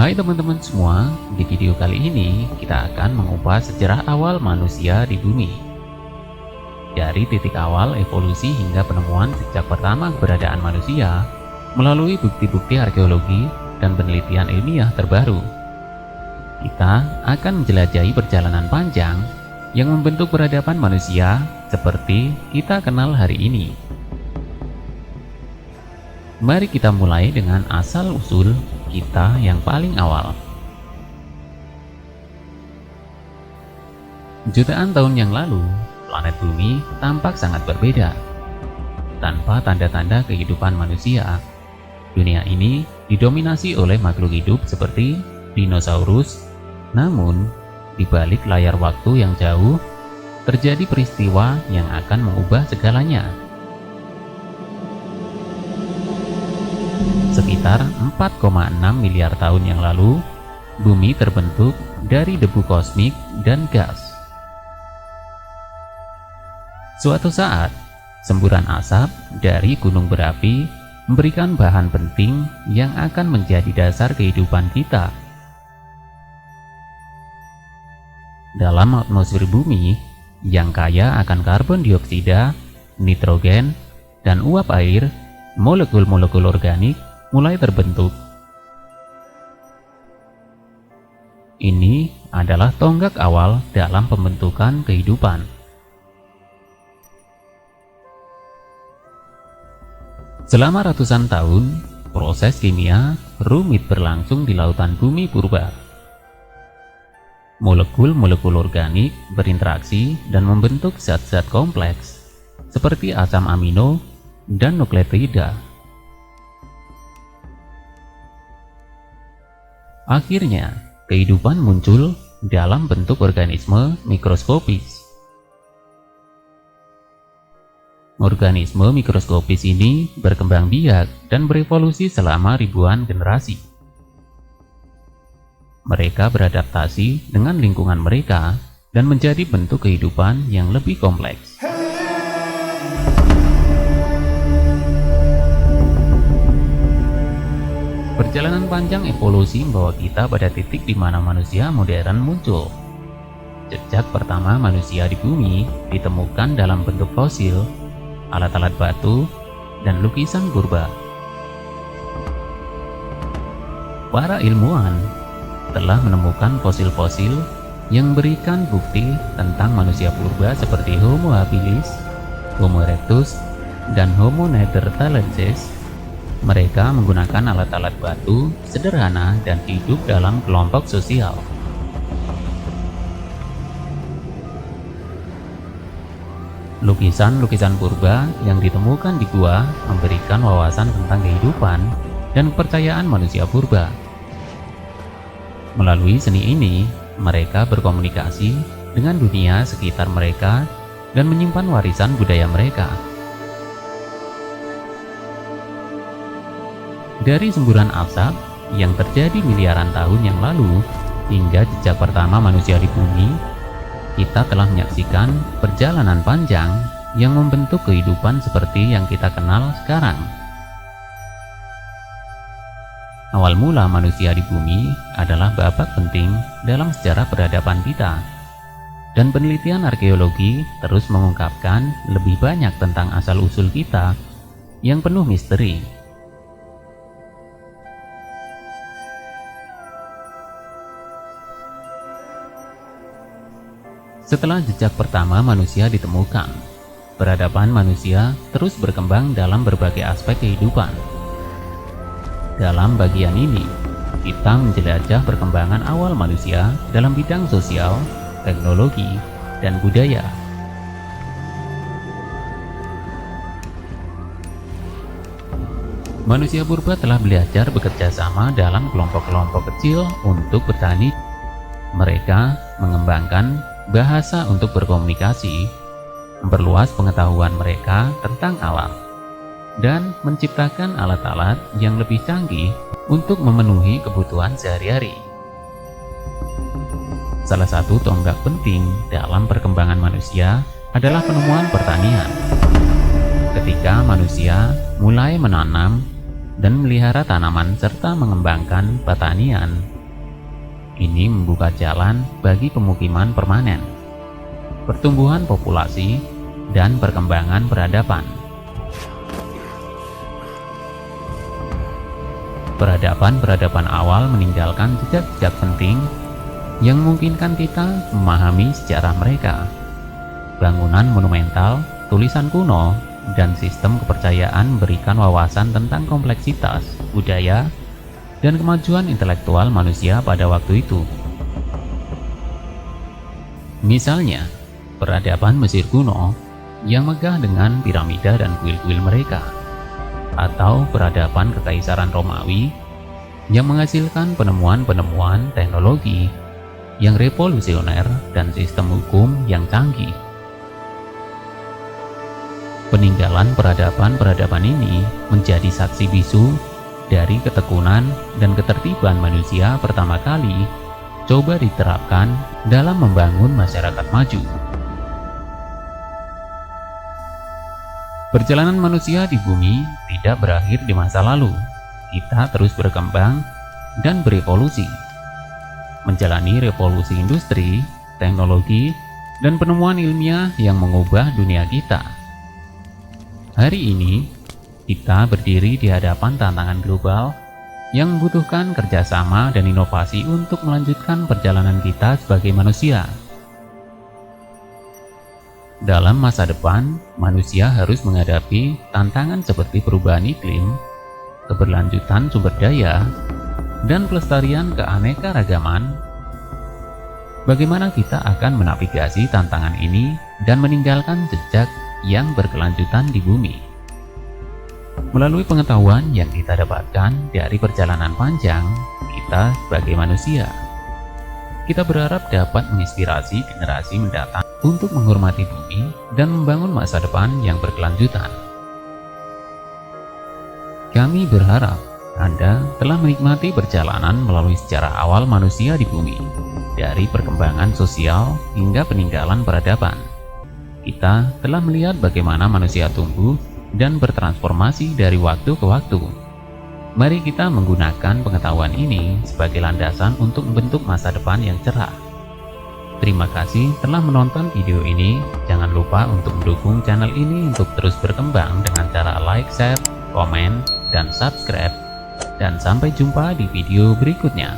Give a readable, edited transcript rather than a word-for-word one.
Hai teman-teman semua, di video kali ini kita akan mengupas sejarah awal manusia di bumi. Dari titik awal evolusi hingga penemuan sejak pertama keberadaan manusia, melalui bukti-bukti arkeologi dan penelitian ilmiah terbaru. Kita akan menjelajahi perjalanan panjang yang membentuk peradaban manusia seperti kita kenal hari ini. Mari kita mulai dengan asal-usul kita yang paling awal. Jutaan tahun yang lalu, planet bumi tampak sangat berbeda. Tanpa tanda-tanda kehidupan manusia, dunia ini didominasi oleh makhluk hidup seperti dinosaurus. Namun, di balik layar waktu yang jauh, terjadi peristiwa yang akan mengubah segalanya. Sekitar 4,6 miliar tahun yang lalu, bumi terbentuk dari debu kosmik dan gas. Suatu saat, semburan asap dari gunung berapi memberikan bahan penting yang akan menjadi dasar kehidupan kita. Dalam atmosfer bumi yang kaya akan karbon dioksida, nitrogen, dan uap air, molekul-molekul organik mulai terbentuk. Ini adalah tonggak awal dalam pembentukan kehidupan. Selama ratusan tahun, proses kimia rumit berlangsung di lautan bumi purba. Molekul-molekul organik berinteraksi dan membentuk zat-zat kompleks seperti asam amino dan nukleotida. Akhirnya, kehidupan muncul dalam bentuk organisme mikroskopis. Organisme mikroskopis ini berkembang biak dan berevolusi selama ribuan generasi. Mereka beradaptasi dengan lingkungan mereka dan menjadi bentuk kehidupan yang lebih kompleks. Perjalanan panjang evolusi membawa kita pada titik di mana manusia modern muncul. Jejak pertama manusia di bumi ditemukan dalam bentuk fosil, alat-alat batu, dan lukisan purba. Para ilmuwan telah menemukan fosil-fosil yang memberikan bukti tentang manusia purba seperti Homo habilis, Homo erectus, dan Homo neanderthalensis. Mereka menggunakan alat-alat batu sederhana dan hidup dalam kelompok sosial. Lukisan-lukisan purba yang ditemukan di gua memberikan wawasan tentang kehidupan dan kepercayaan manusia purba. Melalui seni ini, mereka berkomunikasi dengan dunia sekitar mereka dan menyimpan warisan budaya mereka. Dari semburan asap yang terjadi miliaran tahun yang lalu hingga jejak pertama manusia di bumi, kita telah menyaksikan perjalanan panjang yang membentuk kehidupan seperti yang kita kenal sekarang. Awal mula manusia di bumi adalah babak penting dalam sejarah peradaban kita, dan penelitian arkeologi terus mengungkapkan lebih banyak tentang asal-usul kita yang penuh misteri. Setelah jejak pertama manusia ditemukan, peradaban manusia terus berkembang dalam berbagai aspek kehidupan. Dalam bagian ini, kita menjelajah perkembangan awal manusia dalam bidang sosial, teknologi, dan budaya. Manusia purba telah belajar bekerja sama dalam kelompok-kelompok kecil untuk bertani. Mereka mengembangkan bahasa untuk berkomunikasi, memperluas pengetahuan mereka tentang alam, dan menciptakan alat-alat yang lebih canggih untuk memenuhi kebutuhan sehari-hari. Salah satu tonggak penting dalam perkembangan manusia adalah penemuan pertanian. Ketika manusia mulai menanam dan melihara tanaman serta mengembangkan pertanian, Ini membuka jalan bagi pemukiman permanen, pertumbuhan populasi, dan perkembangan peradaban. Peradaban-peradaban awal meninggalkan jejak-jejak penting yang memungkinkan kita memahami sejarah mereka. Bangunan monumental, tulisan kuno, dan sistem kepercayaan memberikan wawasan tentang kompleksitas budaya dan kemajuan intelektual manusia pada waktu itu. Misalnya, peradaban Mesir kuno yang megah dengan piramida dan kuil-kuil mereka, atau peradaban Kekaisaran Romawi yang menghasilkan penemuan-penemuan teknologi yang revolusioner dan sistem hukum yang canggih. Peninggalan peradaban-peradaban ini menjadi saksi bisu dari ketekunan dan ketertiban manusia pertama kali coba diterapkan dalam membangun masyarakat maju. Perjalanan manusia di bumi tidak berakhir di masa lalu. Kita terus berkembang dan berevolusi, menjalani revolusi industri, teknologi, dan penemuan ilmiah yang mengubah dunia kita. Hari ini, kita berdiri di hadapan tantangan global yang membutuhkan kerjasama dan inovasi untuk melanjutkan perjalanan kita sebagai manusia. Dalam masa depan, manusia harus menghadapi tantangan seperti perubahan iklim, keberlanjutan sumber daya, dan pelestarian keanekaragaman. Bagaimana kita akan menavigasi tantangan ini dan meninggalkan jejak yang berkelanjutan di bumi? Melalui pengetahuan yang kita dapatkan dari perjalanan panjang kita sebagai manusia, kita berharap dapat menginspirasi generasi mendatang untuk menghormati bumi dan membangun masa depan yang berkelanjutan. Kami berharap Anda telah menikmati perjalanan melalui sejarah awal manusia di bumi, dari perkembangan sosial hingga peninggalan peradaban. Kita telah melihat bagaimana manusia tumbuh dan bertransformasi dari waktu ke waktu. Mari kita menggunakan pengetahuan ini sebagai landasan untuk membentuk masa depan yang cerah. Terima kasih telah menonton video ini. Jangan lupa untuk mendukung channel ini untuk terus berkembang dengan cara like, share, komen, dan subscribe. Dan sampai jumpa di video berikutnya.